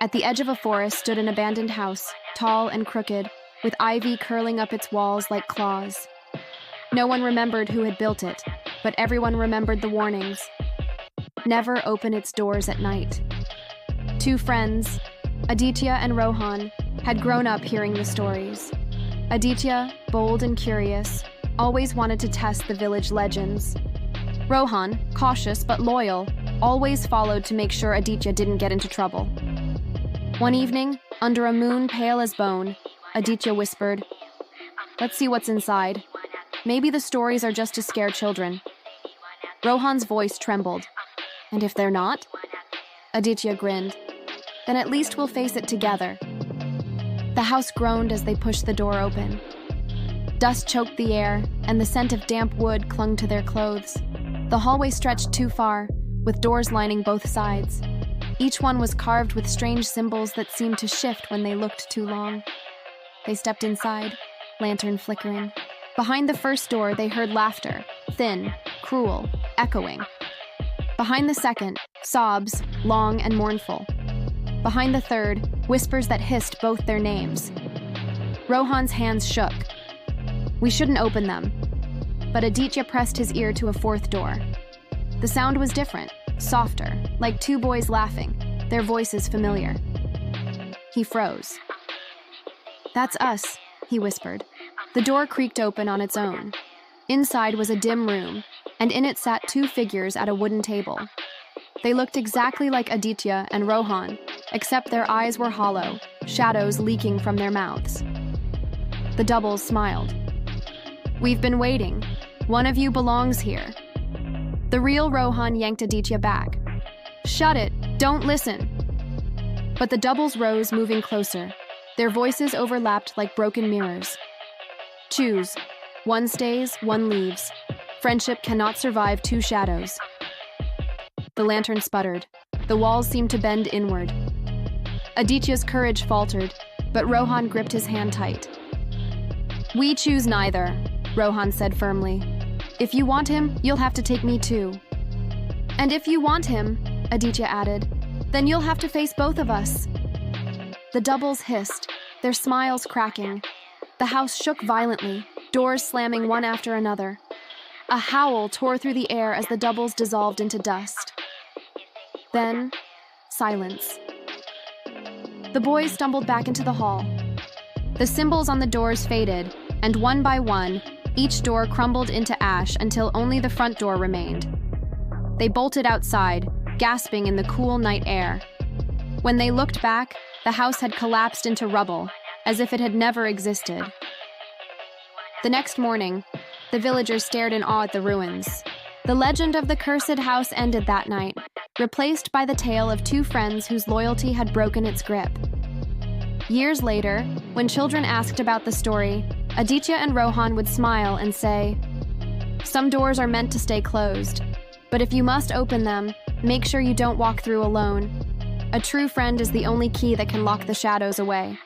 At the edge of a forest stood an abandoned house, tall and crooked, with ivy curling up its walls like claws. No one remembered who had built it, but everyone remembered the warnings. Never open its doors at night. Two friends, Aditya and Rohan, had grown up hearing the stories. Aditya, bold and curious, always wanted to test the village legends. Rohan, cautious but loyal, always followed to make sure Aditya didn't get into trouble. One evening, under a moon pale as bone, Aditya whispered, "Let's see what's inside. Maybe the stories are just to scare children." Rohan's voice trembled. "And if they're not?" Aditya grinned. "Then at least we'll face it together." The house groaned as they pushed the door open. Dust choked the air, and the scent of damp wood clung to their clothes. The hallway stretched too far, with doors lining both sides. Each one was carved with strange symbols that seemed to shift when they looked too long. They stepped inside, lantern flickering. Behind the first door, they heard laughter, thin, cruel, echoing. Behind the second, sobs, long and mournful. Behind the third, whispers that hissed both their names. Rohan's hands shook. "We shouldn't open them." But Aditya pressed his ear to a fourth door. The sound was different, softer, like two boys laughing, their voices familiar. He froze. "That's us," he whispered. The door creaked open on its own. Inside was a dim room, and in it sat two figures at a wooden table. They looked exactly like Aditya and Rohan, except their eyes were hollow, shadows leaking from their mouths. The doubles smiled. "We've been waiting. One of you belongs here." The real Rohan yanked Aditya back. "Shut it! Don't listen!" But the doubles rose, moving closer. Their voices overlapped like broken mirrors. "Choose. One stays, one leaves. Friendship cannot survive two shadows." The lantern sputtered. The walls seemed to bend inward. Aditya's courage faltered, but Rohan gripped his hand tight. "We choose neither," Rohan said firmly. "If you want him, you'll have to take me too." "And if you want him," Aditya added, "then you'll have to face both of us." The doubles hissed, their smiles cracking. The house shook violently, doors slamming one after another. A howl tore through the air as the doubles dissolved into dust. Then, silence. The boys stumbled back into the hall. The symbols on the doors faded, and one by one, each door crumbled into ash until only the front door remained. They bolted outside, gasping in the cool night air. When they looked back, the house had collapsed into rubble, as if it had never existed. The next morning, the villagers stared in awe at the ruins. The legend of the cursed house ended that night, replaced by the tale of two friends whose loyalty had broken its grip. Years later, when children asked about the story, Aditya and Rohan would smile and say, "Some doors are meant to stay closed, but if you must open them, make sure you don't walk through alone. A true friend is the only key that can lock the shadows away."